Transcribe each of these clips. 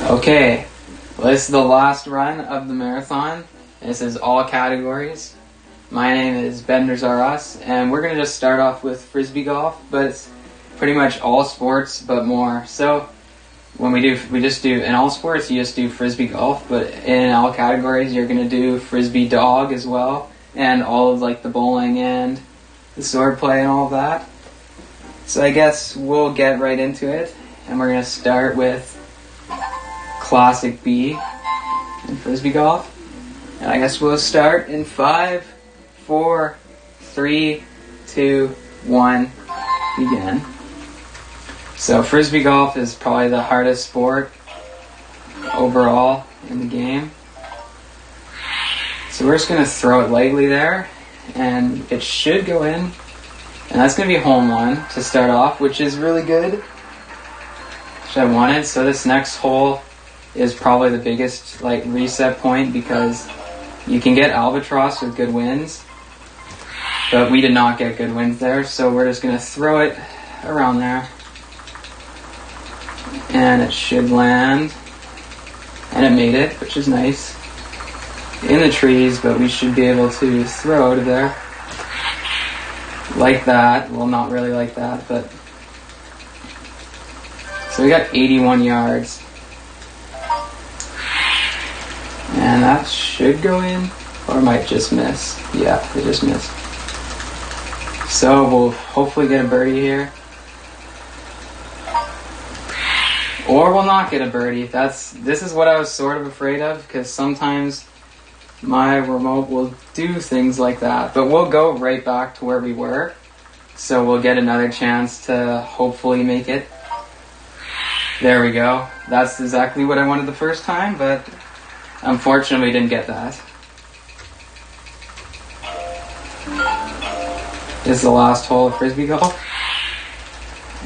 Okay, well, this is the last run of the marathon. This is all categories. My name is BendersRUs, and we're going to just start off with frisbee golf, but it's pretty much all sports but more. So when we just do, in all sports you just do frisbee golf, but in all categories you're going to do frisbee dog as well, and all of like the bowling and the sword play and all of that. So I guess we'll get right into it, and we're going to start with Classic B in frisbee golf. And I guess we'll start in 5, 4, 3, 2, 1, begin. So frisbee golf is probably the hardest sport overall in the game. So we're just going to throw it lightly there, and it should go in. And that's going to be home one to start off, which is really good, which I wanted. So this next hole is probably the biggest like reset point, because you can get albatross with good winds, but we did not get good winds there, so we're just going to throw it around there, and it should land, and it made it, which is nice, in the trees, but we should be able to throw it there like that. Well, not really like that, but so we got 81 yards. And that should go in, or might just miss. Yeah, it just missed. So we'll hopefully get a birdie here. Or we'll not get a birdie. This is what I was sort of afraid of, because sometimes my remote will do things like that. But we'll go right back to where we were. So we'll get another chance to hopefully make it. There we go. That's exactly what I wanted the first time, but unfortunately, we didn't get that. This is the last hole of frisbee golf.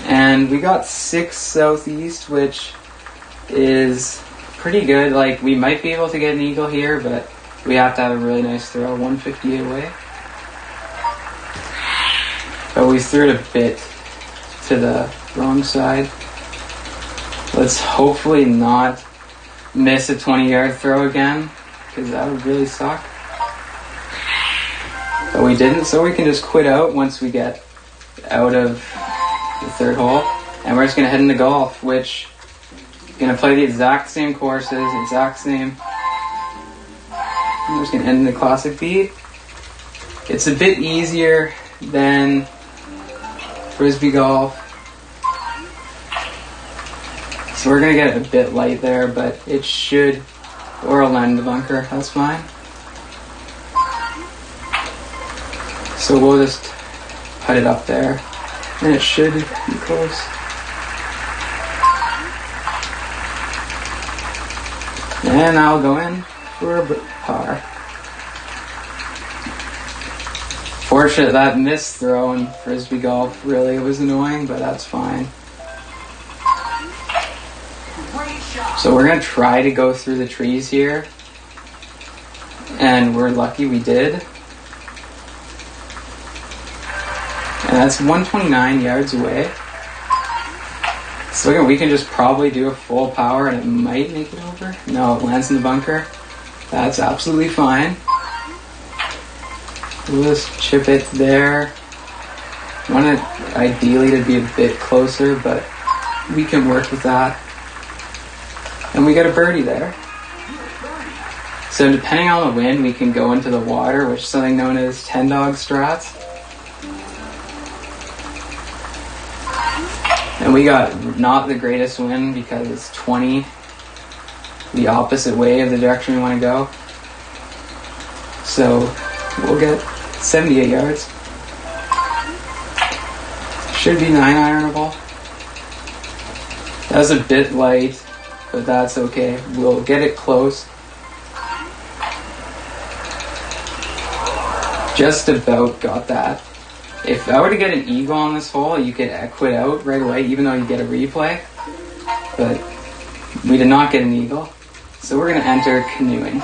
And we got 6 southeast, which is pretty good. Like, we might be able to get an eagle here, but we have to have a really nice throw, 158 away. But we threw it a bit to the wrong side. Let's hopefully not miss a 20-yard throw again, because that would really suck. But we didn't, so we can just quit out once we get out of the third hole. And we're just going to head into golf, which is going to play the exact same courses, exact same. I'm just going to end in the Classic B. It's a bit easier than frisbee golf, so we're going to get it a bit light there, but it should, or I'll land the bunker, that's fine. So we'll just put it up there, and it should be close. And I'll go in for a par. Fortunate that missed throw in frisbee golf really was annoying, but that's fine. So we're going to try to go through the trees here, and we're lucky we did. And that's 129 yards away. So we can just probably do a full power and it might make it over. No, it lands in the bunker. That's absolutely fine. We'll just chip it there. I want it ideally to be a bit closer, but we can work with that. And we get a birdie there. So depending on the wind, we can go into the water, which is something known as 10 dog strats. And we got not the greatest wind because it's 20 the opposite way of the direction we want to go. So we'll get 78 yards. Should be 9-ironable. That was a bit light, but that's okay. We'll get it close. Just about got that. If I were to get an eagle on this hole, you could quit out right away, even though you get a replay. But we did not get an eagle. So we're going to enter canoeing.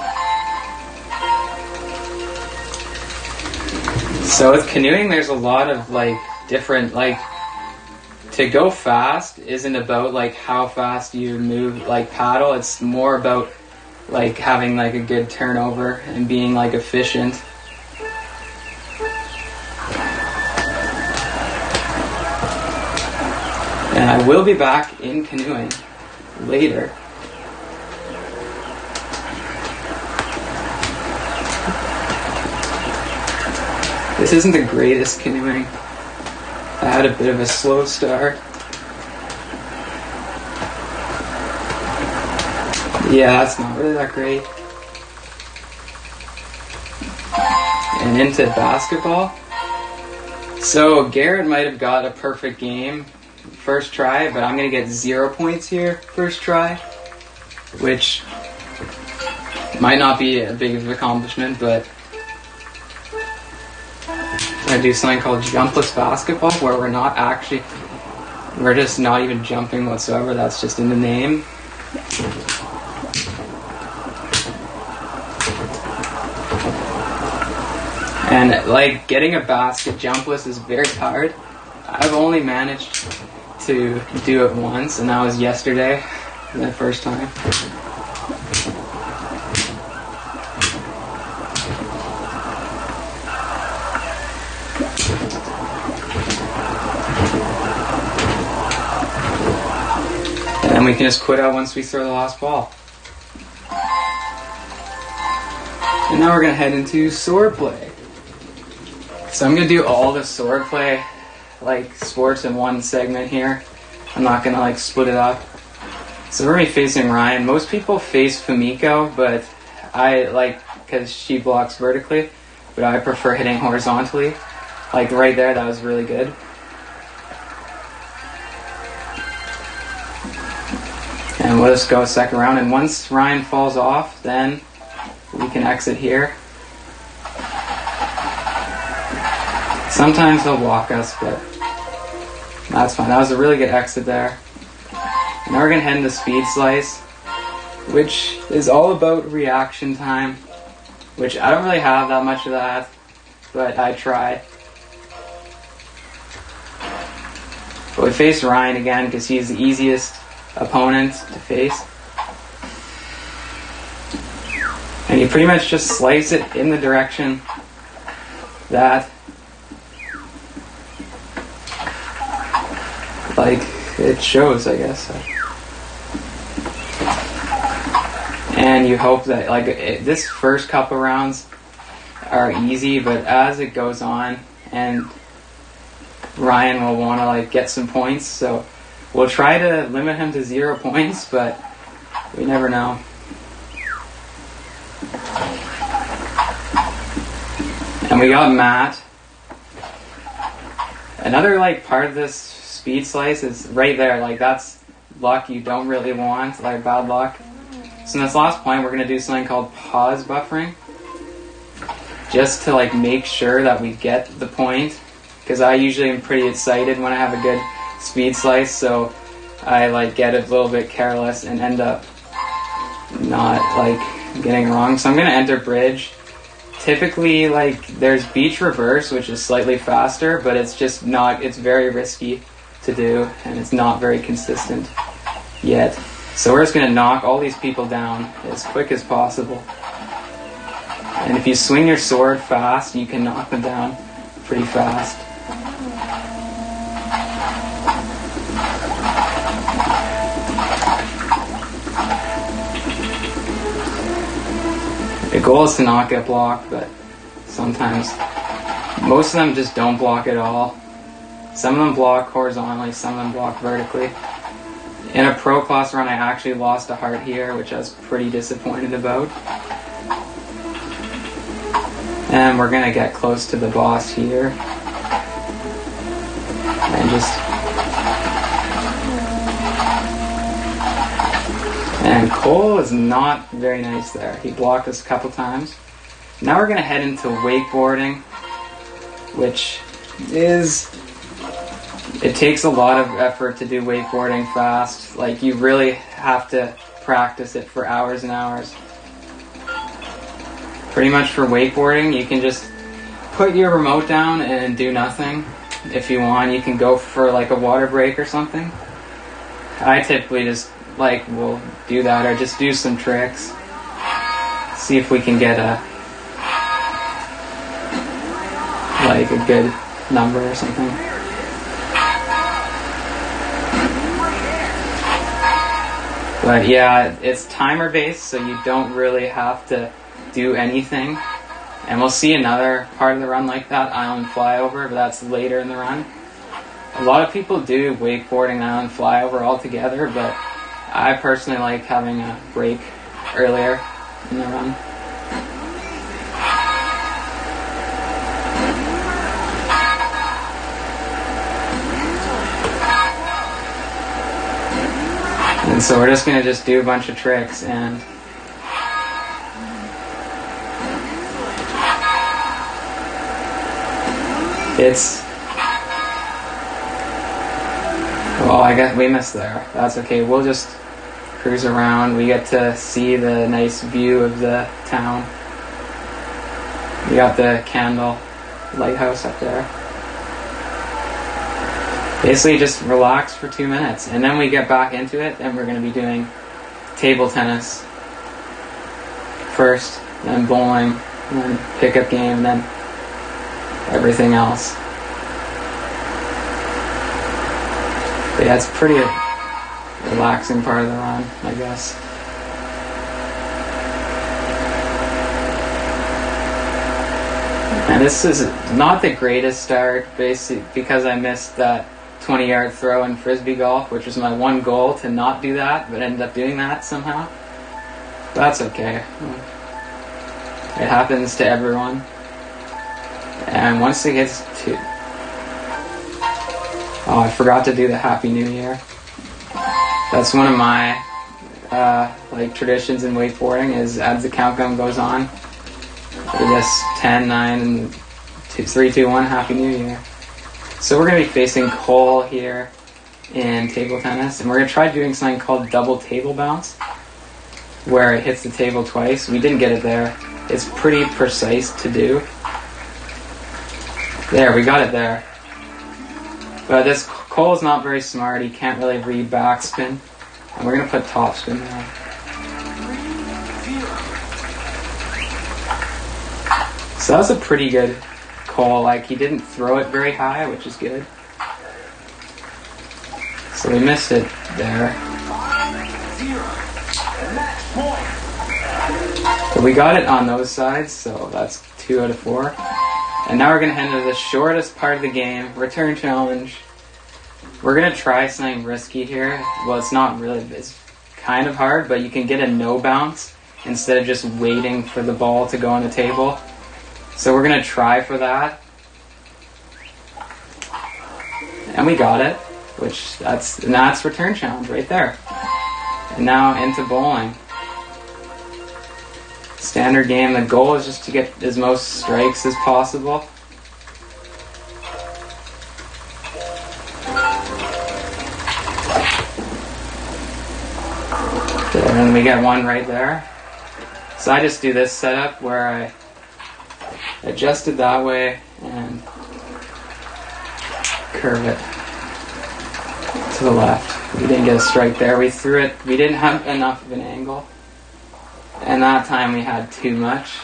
So with canoeing, there's a lot of different to go fast isn't about like how fast you move, like paddle. It's more about like having like a good turnover and being like efficient. And I will be back in canoeing later. This isn't the greatest canoeing. I had a bit of a slow start. Yeah, that's not really that great. And into basketball. So Garrett might have got a perfect game first try, but I'm going to get 0 points here first try, which might not be a big of an accomplishment, but I do something called jumpless basketball, where we're just not even jumping whatsoever. That's just in the name. And like getting a basket jumpless is very hard. I've only managed to do it once, and that was yesterday, the first time. And then we can just quit out once we throw the last ball. And now we're going to head into sword play. So I'm going to do all the sword play like sports in one segment here. I'm not going to like split it up. So we're going to be facing Ryan. Most people face Fumiko, but I like, because she blocks vertically, but I prefer hitting horizontally. Like right there, that was really good. And we'll just go second round, and once Ryan falls off, then we can exit here. Sometimes they'll walk us, but that's fine. That was a really good exit there. And now we're going to head into speed slice, which is all about reaction time, which I don't really have that much of that, but I try. But we face Ryan again because he's the easiest opponent to face. And you pretty much just slice it in the direction that like it shows, I guess. And you hope that like this first couple rounds are easy, but as it goes on, and Ryan will want to like get some points, so we'll try to limit him to 0 points, but we never know. And we got Matt. Another like part of this speed slice is right there, like that's luck you don't really want, like bad luck. So in this last point we're going to do something called pause buffering, just to like make sure that we get the point, because I usually am pretty excited when I have a good speed slice, so I like get a little bit careless and end up not like getting wrong. So I'm going to enter bridge. Typically like there's beach reverse, which is slightly faster, but it's just not, it's very risky to do, and it's not very consistent yet. So we're just going to knock all these people down as quick as possible. And if you swing your sword fast, you can knock them down pretty fast. The goal is to not get blocked, but sometimes, most of them just don't block at all. Some of them block horizontally, some of them block vertically. In a pro class run, I actually lost a heart here, which I was pretty disappointed about. And we're gonna get close to the boss here. And just... And Cole is not very nice there. He blocked us a couple times. Now we're gonna head into wakeboarding, which is... It takes a lot of effort to do wakeboarding fast. Like, you really have to practice it for hours and hours. Pretty much for wakeboarding, you can just put your remote down and do nothing, if you want, you can go for like a water break or something. I typically just will do that, or just do some tricks. See if we can get a good number or something. But yeah, it's timer based, so you don't really have to do anything. And we'll see another part of the run like that, island flyover, but that's later in the run. A lot of people do wakeboarding island flyover altogether, but I personally like having a break earlier in the run. And so we're just going to do a bunch of tricks, and well, I guess we missed there. That's okay. We'll just cruise around. We get to see the nice view of the town. We got the candle lighthouse up there. Basically just relax for 2 minutes, and then we get back into it, and we're going to be doing table tennis first, then bowling, and then pickup game, and then everything else. But yeah, it's pretty relaxing part of the run, I guess. And this is not the greatest start, basically, because I missed that 20-yard throw in frisbee golf, which was my one goal, to not do that, but ended up doing that somehow. But that's okay. It happens to everyone. And once it gets to... Oh, I forgot to do the Happy New Year. That's one of my traditions in wakeboarding, is as the countdown goes on, we just 10, 9, and 3, 2, 1, Happy New Year. So we're going to be facing Cole here in table tennis, and we're going to try doing something called double table bounce, where it hits the table twice. We didn't get it there. It's pretty precise to do. There, we got it there. But this Cole's not very smart. He can't really read backspin, and we're going to put topspin there. So that was a pretty good call. He didn't throw it very high, which is good. So we missed it there. But we got it on those sides, so that's 2 out of 4. And now we're going to head into the shortest part of the game, return challenge. We're going to try something risky here. Well, it's not really, it's kind of hard, but you can get a no bounce instead of just waiting for the ball to go on the table. So we're going to try for that. And we got it, which that's return challenge right there. And now into bowling. Standard game, the goal is just to get as most strikes as possible. And we get one right there. So I just do this setup where I adjust it that way and curve it to the left. We didn't get a strike there. We threw it. We didn't have enough of an angle. And that time we had too much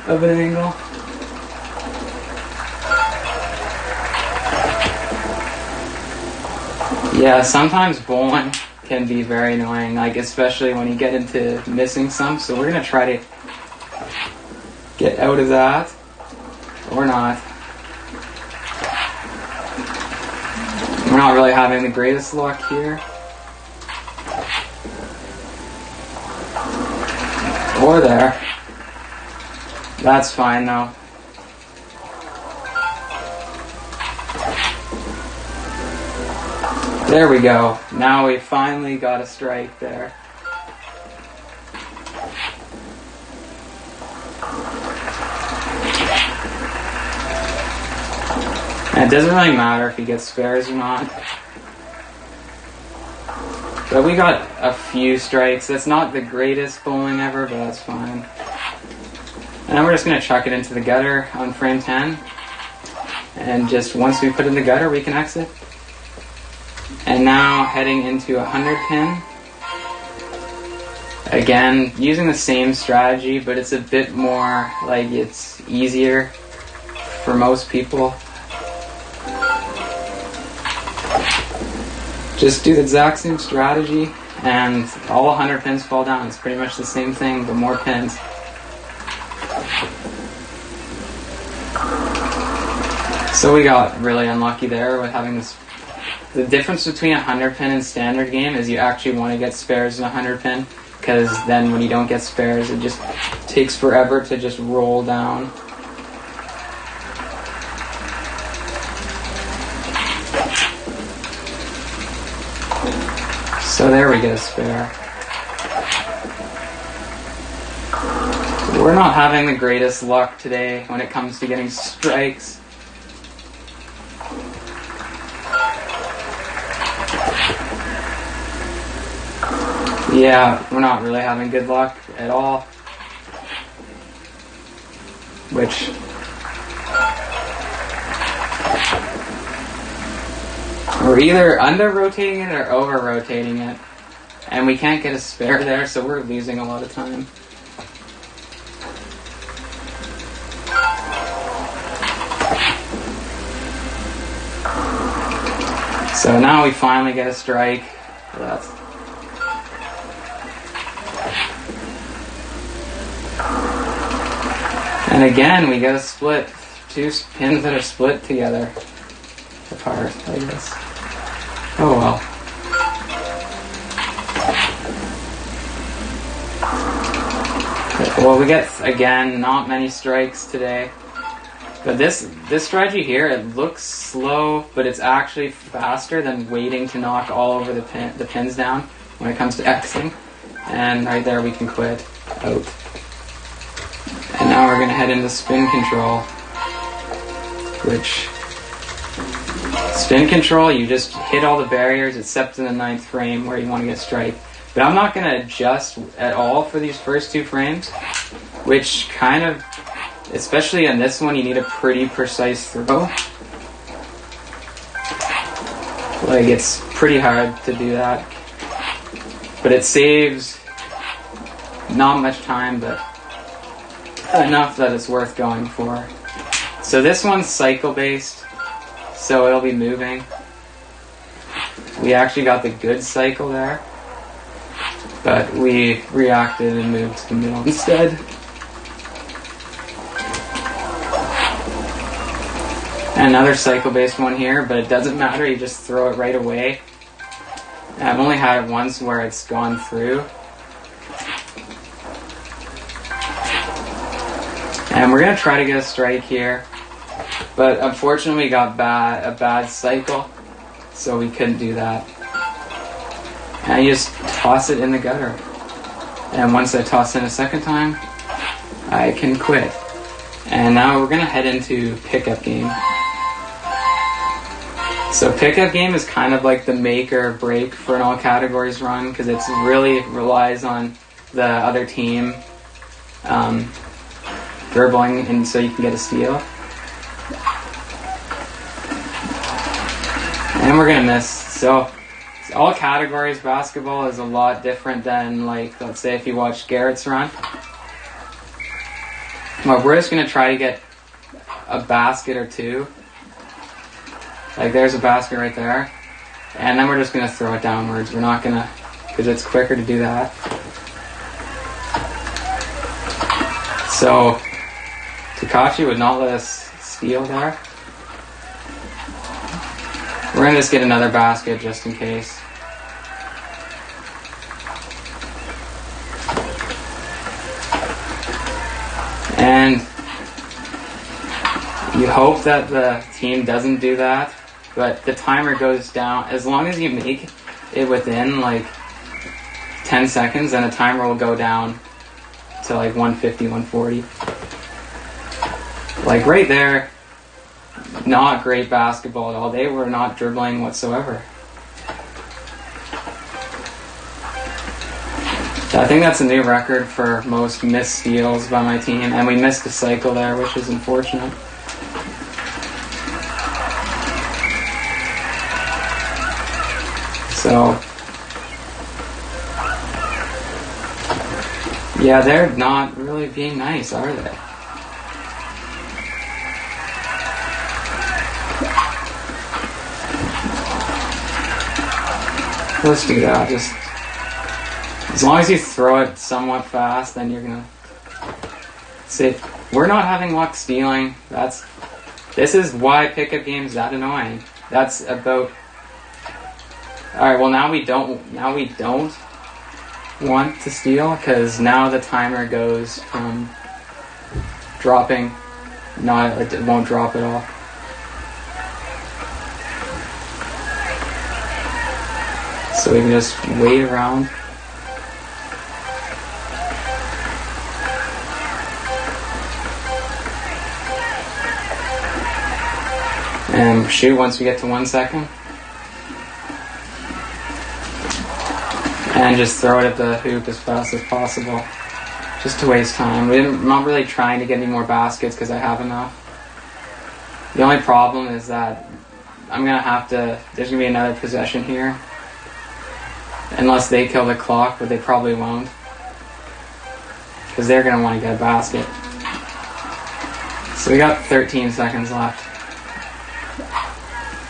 of an angle. Yeah, sometimes bowling can be very annoying, especially when you get into missing some. So we're going to try to get out of that, or not. We're not really having the greatest luck here. Or there. That's fine though. There we go. Now we finally got a strike there. And it doesn't really matter if he gets spares or not. But we got a few strikes. That's not the greatest bowling ever, but that's fine. And then we're just going to chuck it into the gutter on frame 10. and just once we put it in the gutter, we can exit. And now heading into 100 pin. Again, using the same strategy, but it's a bit more, like, it's easier for most people. Just do the exact same strategy, and all 100 pins fall down. It's pretty much the same thing, but more pins. So we got really unlucky there with having this. The difference between a 100 pin and standard game is you actually want to get spares in a 100 pin, because then when you don't get spares, it just takes forever to just roll down. So there we get a spare. We're not having the greatest luck today when it comes to getting strikes. Yeah, we're not really having good luck at all. Which... we're either under-rotating it or over-rotating it. And we can't get a spare there, so we're losing a lot of time. So now we finally get a strike. That's... and again, we get a split. Two pins that are split together. Apart, I guess. Oh well. Well, we get, again, not many strikes today. But this strategy here, it looks slow, but it's actually faster than waiting to knock all over the pins down when it comes to Xing. And right there we can quit out. And now we're going to head into spin control, which... spin control, you just hit all the barriers except in the 9th frame where you want to get strike. But I'm not going to adjust at all for these first 2 frames, which kind of, especially on this one, you need a pretty precise throw. Like, it's pretty hard to do that. But it saves not much time, but enough that it's worth going for. So this one's cycle based, so it'll be moving. We actually got the good cycle there, but we reacted and moved to the middle instead. Another cycle based one here, but it doesn't matter, you just throw it right away. And I've only had it once where it's gone through. And we're going to try to get a strike here. But unfortunately we got a bad cycle, so we couldn't do that. And you just toss it in the gutter. And once I toss in a second time, I can quit. And now we're going to head into pickup game. So pickup game is kind of like the make or break for an all categories run, because it really relies on the other team dribbling, and so you can get a steal. And we're gonna miss. So all categories basketball is a lot different than, like, let's say if you watch Garrett's run. Well, we're just gonna try to get a basket or two. Like, there's a basket right there. And then we're just going to throw it downwards. We're not going to, because it's quicker to do that. So, Takashi would not let us steal there. We're going to just get another basket just in case. And you hope that the team doesn't do that. But the timer goes down. As long as you make it within like 10 seconds, then the timer will go down to like 150, 140. Like right there, not great basketball at all. They were not dribbling whatsoever. I think that's a new record for most missed steals by my team. And we missed a cycle there, which is unfortunate. So yeah, they're not really being nice, are they? Let's do that. Just as long as you throw it somewhat fast, then you're gonna see. We're not having luck stealing. This is why pickup games that annoying. That's about. All right. Well, now we don't want to steal because now the timer goes from dropping. No, it won't drop at all. So we can just wait around. And shoot once we get to 1 second. And just throw it at the hoop as fast as possible. Just to waste time. I'm not really trying to get any more baskets because I have enough. The only problem is that I'm going to have to, there's going to be another possession here. Unless they kill the clock, but they probably won't. Because they're going to want to get a basket. So we got 13 seconds left.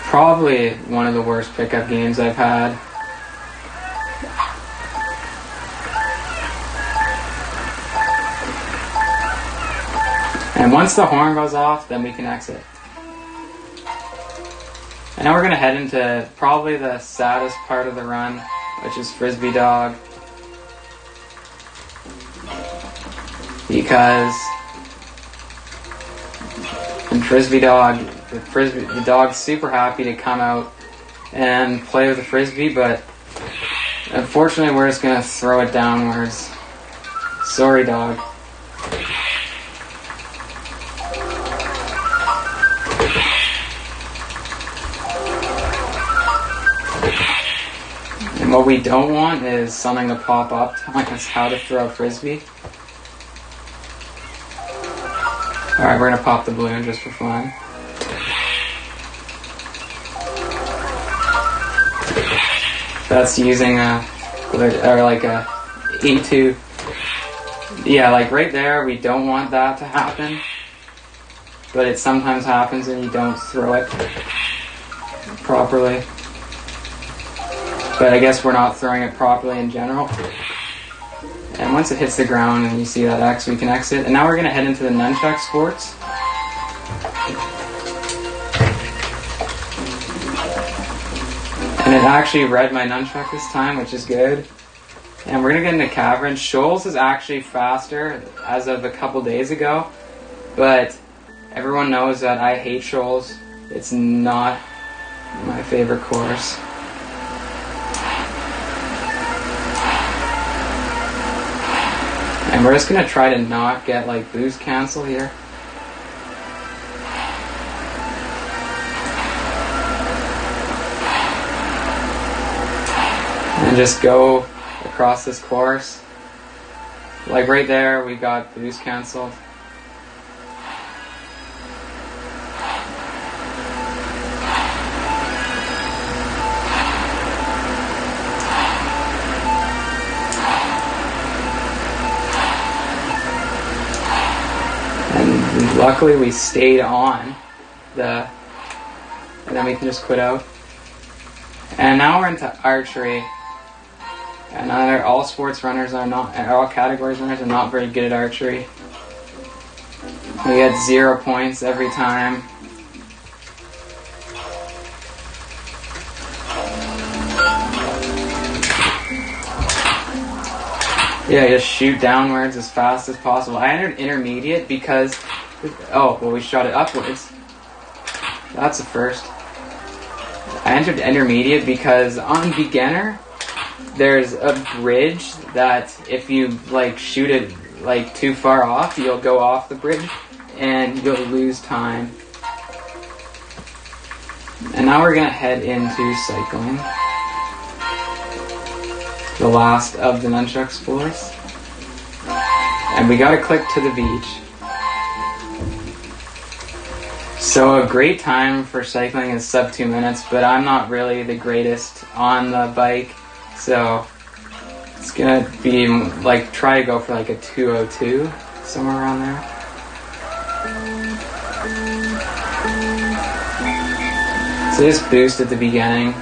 Probably one of the worst pickup games I've had. And once the horn goes off, then we can exit. And now we're going to head into probably the saddest part of the run, which is Frisbee Dog. Because in Frisbee Dog, the dog's super happy to come out and play with the Frisbee, but unfortunately we're just going to throw it downwards. Sorry, dog. And what we don't want is something to pop up telling us how to throw a Frisbee. Alright, we're going to pop the balloon just for fun. That's using a E2. Yeah, like right there, we don't want that to happen. But it sometimes happens and you don't throw it properly. But I guess we're not throwing it properly in general. And once it hits the ground and you see that X, we can exit. And now we're going to head into the nunchuck sports. And it actually read my nunchuck this time, which is good. And we're going to get into Cavern. Shoals is actually faster as of a couple days ago. But everyone knows that I hate Shoals. It's not my favorite course. And we're just going to try to not get like boost cancel here. And just go across this course. Like right there, we got boost canceled. And luckily we stayed on and then we can just quit out. And now we're into archery. And all sports runners are not, all categories runners are not very good at archery. We get 0 points every time. Yeah, just shoot downwards as fast as possible. I entered intermediate because, oh, well we shot it upwards. That's the first. I entered intermediate because on beginner, there's a bridge that if you like shoot it like too far off, you'll go off the bridge and you'll lose time. And now we're gonna head into cycling. The last of the nunchuck sports. And we gotta click to the beach. So a great time for cycling is sub 2 minutes, but I'm not really the greatest on the bike, so it's gonna be like, try to go for like a 2:02, somewhere around there. So just boost at the beginning.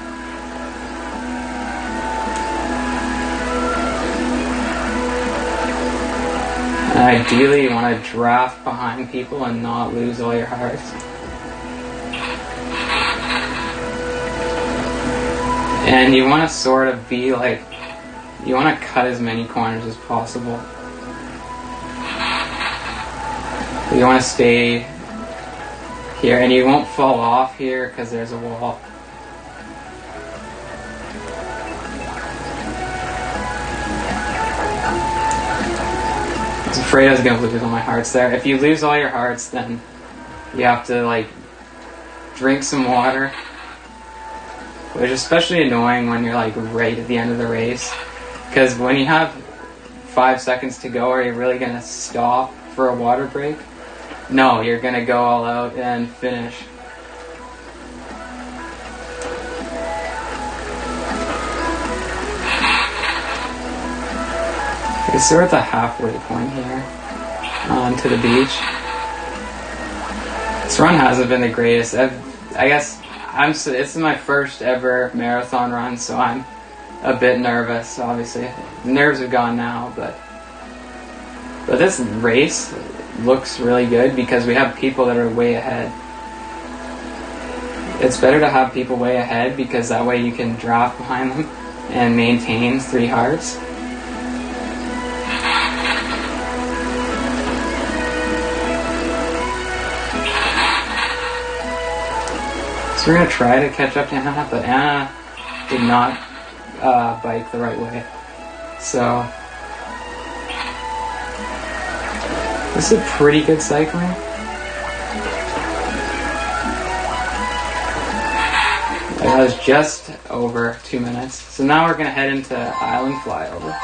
And ideally you want to draft behind people and not lose all your hearts. And you want to sort of be like, you want to cut as many corners as possible. You want to stay here, and you won't fall off here because there's a wall. I was afraid I was going to lose all my hearts there. If you lose all your hearts, then you have to like drink some water, which is especially annoying when you're like right at the end of the race, because when you have 5 seconds to go, are you really going to stop for a water break? No, you're going to go all out and finish. Okay, so we're at the halfway point here, onto the beach. This run hasn't been the greatest. I guess it's my first ever marathon run, so I'm a bit nervous, obviously. The nerves are gone now, but this race looks really good because we have people that are way ahead. It's better to have people way ahead because that way you can draft behind them and maintain 3 hearts. So we're going to try to catch up to Anna, but Anna did not bike the right way. So this is pretty good cycling. That was just over 2 minutes. So now we're going to head into Island Flyover.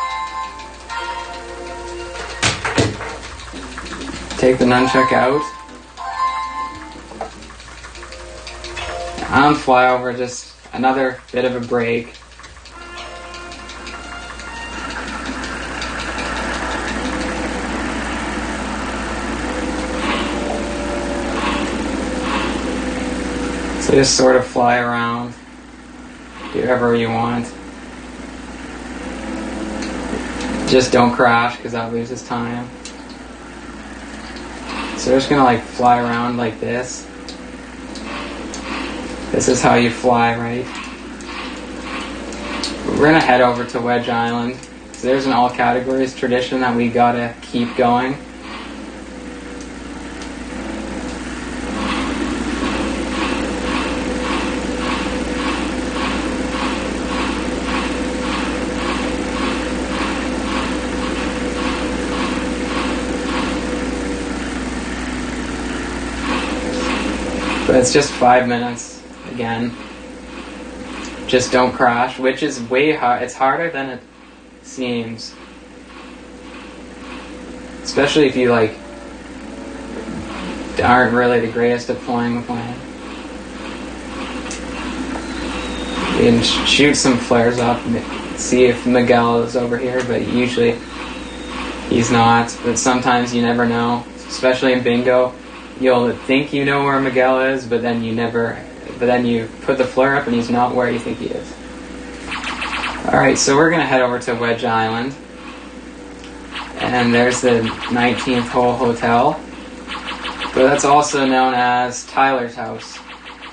Take the nunchuck out. Island Flyover, just another bit of a break. So just sort of fly around, do whatever you want. Just don't crash because that loses time. So we're just gonna like fly around like this. This is how you fly, right? We're gonna head over to Wedge Island. So there's an all categories tradition that we gotta keep going. But it's just 5 minutes again. Just don't crash, which is way hard. It's harder than it seems. Especially if you like aren't really the greatest at flying a plane. You can shoot some flares up and see if Miguel is over here, but usually he's not. But sometimes you never know, especially in bingo. You'll think you know where Miguel is, but then you never. But then you put the flare up and he's not where you think he is. Alright, so we're going to head over to Wedge Island. And there's the 19th hole hotel. But that's also known as Tyler's house.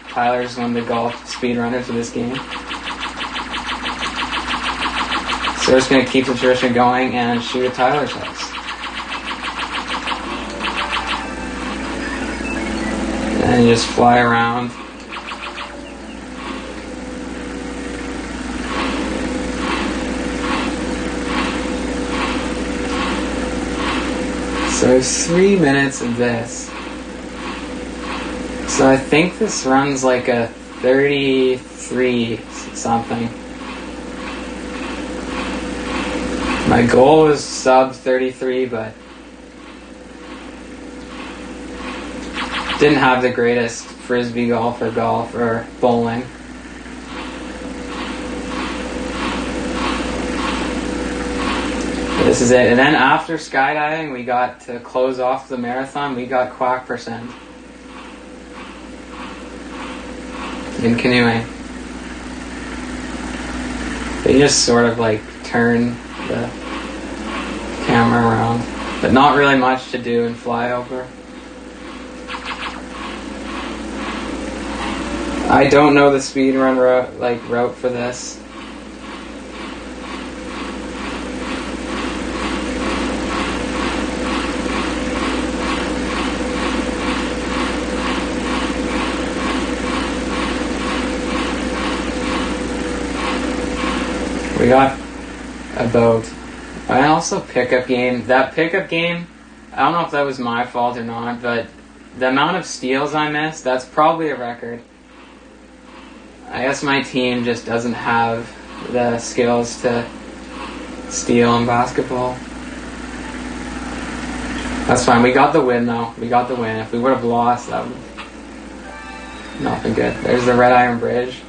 Tyler's one of the golf speedrunners of this game. So we're just going to keep the tradition going and shoot at Tyler's house. And you just fly around. So there's 3 minutes of this. So I think this runs like a 33 something. My goal was sub 33, but Didn't have the greatest frisbee golf or bowling. This is it. And then after skydiving, we got to close off the marathon. We got quack percent in canoeing. They just sort of like turn the camera around, but not really much to do in flyover. I don't know the speedrun route for this. We got about, and also pickup game. That pickup game, I don't know if that was my fault or not, but the amount of steals I missed, that's probably a record. I guess my team just doesn't have the skills to steal in basketball. That's fine. We got the win though. We got the win. If we would have lost, that would have not been good. There's the Red Iron Bridge,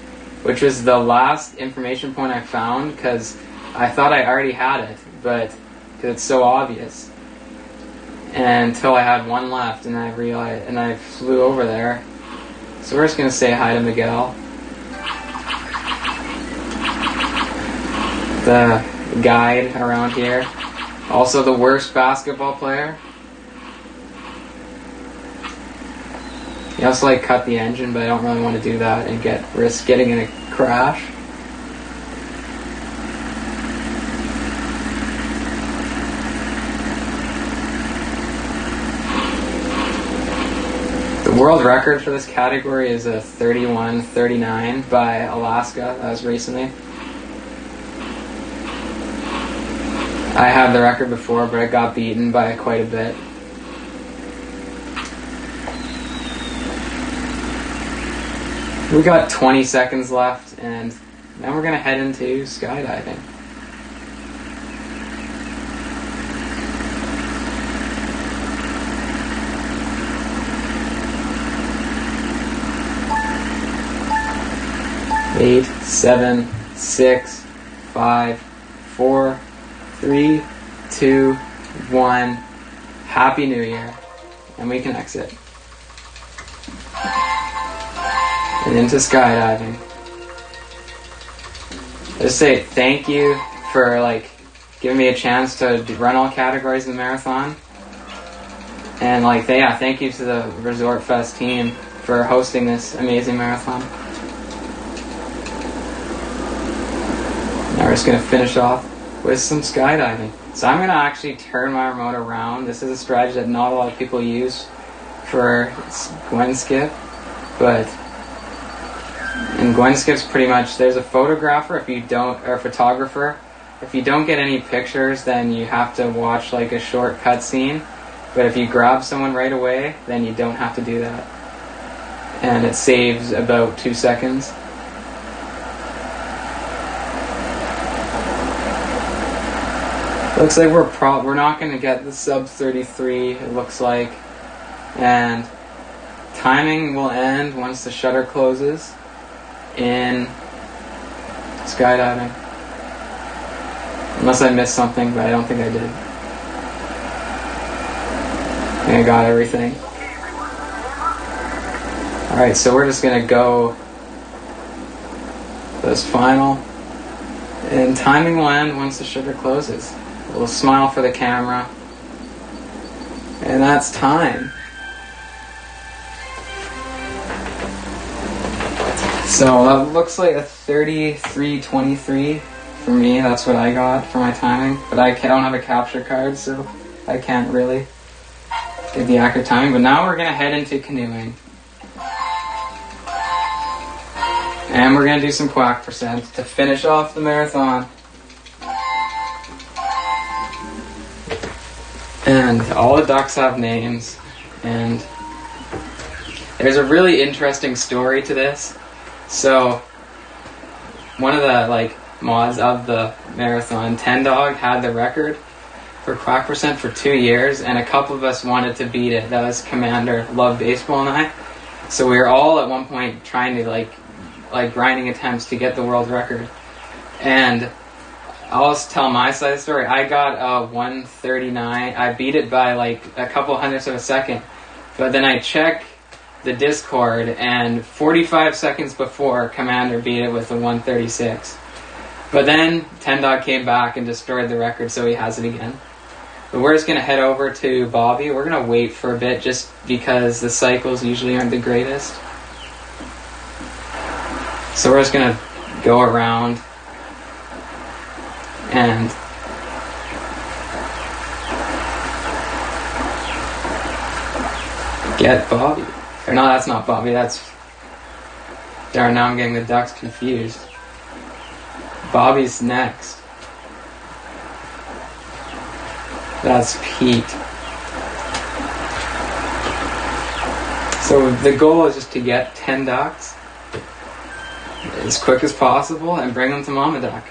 which was the last information point I found because I thought I already had it, but because it's so obvious. And until I had one left, and I realized, and I flew over there. So we're just gonna say hi to Miguel, the guide around here. Also the worst basketball player. He also like cut the engine, but I don't really want to do that and risk getting in a crash. The world record for this category is a 31:39 by Alaska. That was recently. I had the record before, but it got beaten by quite a bit. We got 20 seconds left, and then we're gonna head into skydiving. Eight, 7, 6, 5, 4, 3, 2, 1. Happy New Year. And we can exit. And into skydiving. Just say thank you for giving me a chance to run all categories in the marathon. And thank you to the ResortFest team for hosting this amazing marathon. Now we're just going to finish off with some skydiving. So I'm going to actually turn my remote around. This is a strategy that not a lot of people use for Gwen skip, but in Gwen skips pretty much there's a photographer or a photographer. If you don't get any pictures, then you have to watch a short cut scene. But if you grab someone right away, then you don't have to do that. And it saves about 2 seconds. Looks like we're not going to get the sub 33, it looks like. And timing will end once the shutter closes in skydiving. Unless I missed something, but I don't think I did. I think I got everything. Alright, so we're just going to go this final. And timing will end once the shutter closes. A little smile for the camera. And that's time. So that looks like a 33:23 for me. That's what I got for my timing. But I don't have a capture card, so I can't really get the accurate timing. But now we're going to head into canoeing. And we're going to do some quack percent to finish off the marathon. And all the ducks have names, and there's a really interesting story to this. So, one of the mods of the marathon, 10 Dog, had the record. for Quack Percent for 2 years, and a couple of us wanted to beat it. That was Commander, Love Baseball, and I. So we were all at one point trying to like grinding attempts to get the world record. And I'll just tell my side of the story. I got a 139. I beat it by like a couple hundredths of a second. But then I check the Discord, and 45 seconds before, Commander beat it with a 136. But then Ten Dog came back and destroyed the record, so he has it again. But we're just going to head over to Bobby. We're going to wait for a bit just because the cycles usually aren't the greatest. So we're just going to go around and get Bobby. Or no, that's not Bobby, that's... Darn, now I'm getting the ducks confused. Bobby's next. That's Pete. So the goal is just to get 10 ducks as quick as possible and bring them to Mama Duck.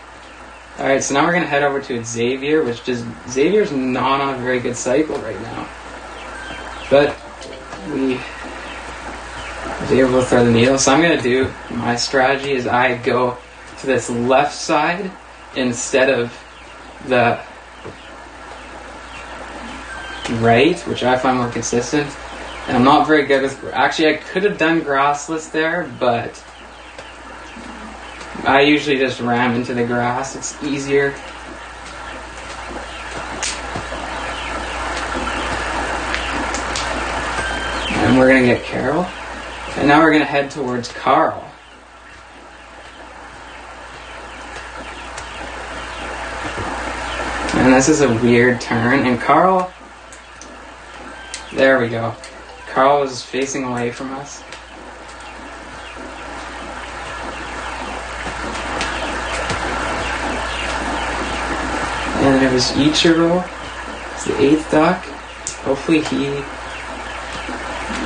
Alright, so now we're going to head over to Xavier, Xavier's not on a very good cycle right now. But we was able to throw the needle. So I'm going to do, my strategy is I go to this left side instead of the right, which I find more consistent. And I'm not very good with, actually I could have done grassless there, but I usually just ram into the grass. It's easier. And we're going to get Carol. And now we're going to head towards Carl. And this is a weird turn. And Carl... There we go. Carl was facing away from us. And it was Ichiro. It's the 8th duck. Hopefully he...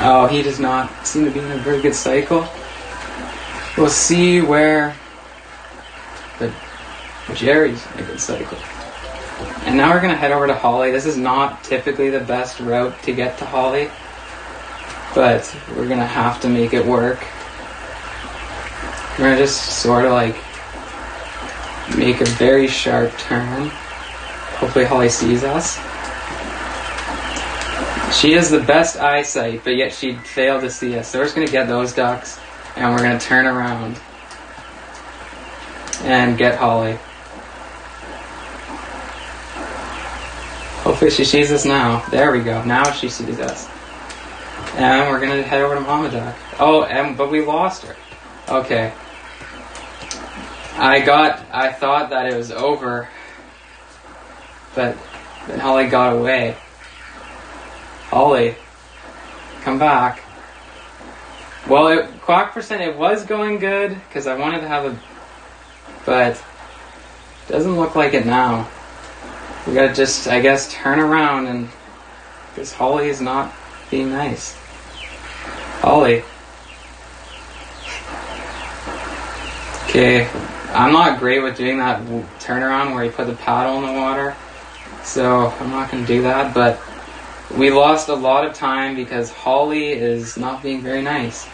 Oh, he does not seem to be in a very good cycle. We'll see where... But Jerry's in a good cycle. And now we're going to head over to Holly. This is not typically the best route to get to Holly, but we're going to have to make it work. We're going to just sort of like make a very sharp turn. Hopefully Holly sees us. She has the best eyesight, but yet she failed to see us. So we're just going to get those ducks, and we're going to turn around and get Holly. Hopefully she sees us now. There we go. Now she sees us. And we're going to head over to Mama Duck. Oh, but we lost her. Okay. I thought that it was over. But then Holly got away. Holly, come back. Well, Quack Percent, it was going good, because I wanted to have a... But it doesn't look like it now. We gotta just, I guess, turn around and... Because Holly is not being nice. Holly. Okay, I'm not great with doing that turnaround where you put the paddle in the water. So, I'm not gonna do that, but... We lost a lot of time because Holly is not being very nice.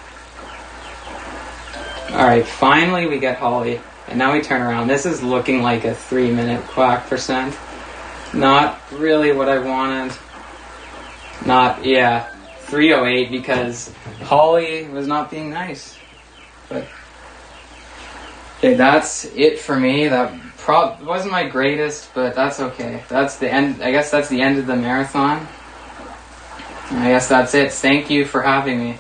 Alright, finally we get Holly. And now we turn around. This is looking like a 3-minute Quack Percent. Not really what I wanted. 3:08 because Holly was not being nice. But okay, that's it for me. That wasn't my greatest, but that's okay. That's the end. I guess that's the end of the marathon. I guess that's it. Thank you for having me.